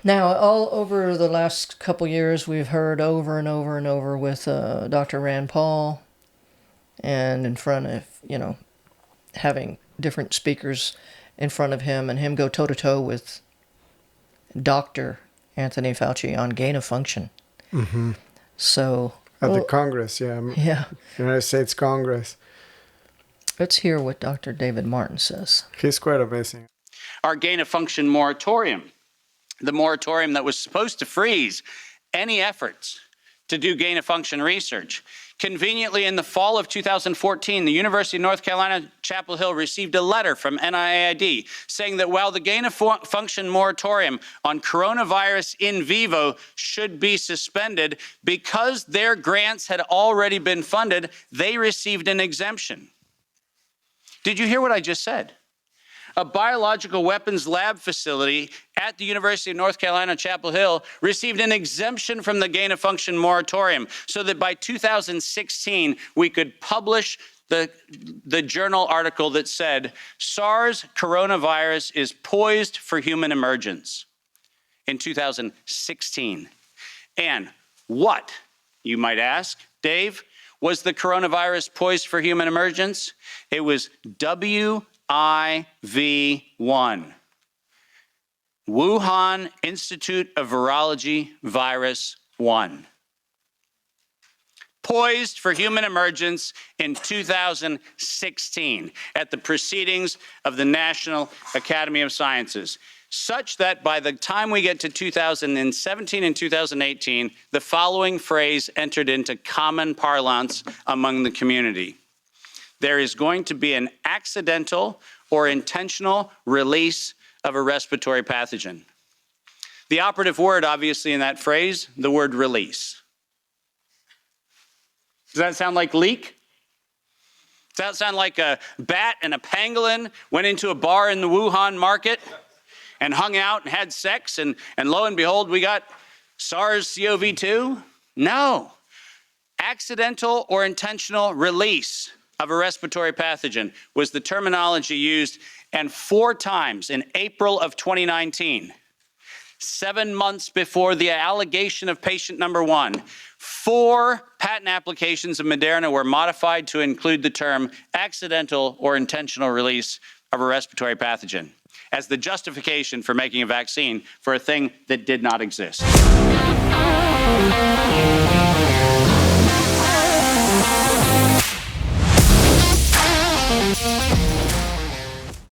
Now, all over the last couple years, we've heard over and over and over with Dr. Rand Paul, and in front of, having different speakers in front of him, and him go toe-to-toe with Dr. Anthony Fauci on gain of function. Mm-hmm. So... At the Congress, Yeah. United States Congress. Let's hear what Dr. David Martin says. He's quite amazing. Our gain of function moratorium, the moratorium that was supposed to freeze any efforts to do gain of function research. Conveniently, in the fall of 2014, the University of North Carolina, Chapel Hill received a letter from NIAID saying that while the gain of function moratorium on coronavirus in vivo should be suspended, because their grants had already been funded, they received an exemption. Did you hear what I just said? A biological weapons lab facility at the University of North Carolina, Chapel Hill, received an exemption from the gain of function moratorium so that by 2016, we could publish the journal article that said, SARS coronavirus is poised for human emergence in 2016. And what, you might ask, Dave, was the coronavirus poised for human emergence? It was WIV1, Wuhan Institute of Virology Virus 1. Poised for human emergence in 2016 at the proceedings of the National Academy of Sciences, such that by the time we get to 2017 and 2018, the following phrase entered into common parlance among the community. There is going to be an accidental or intentional release of a respiratory pathogen. The operative word, obviously, in that phrase, the word release. Does that sound like leak? Does that sound like a bat and a pangolin went into a bar in the Wuhan market and hung out and had sex, and lo and behold, we got SARS-CoV-2? No. Accidental or intentional release of a respiratory pathogen was the terminology used, and 4 times in April of 2019, 7 months before the allegation of patient number 1, 4 patent applications of Moderna were modified to include the term accidental or intentional release of a respiratory pathogen as the justification for making a vaccine for a thing that did not exist.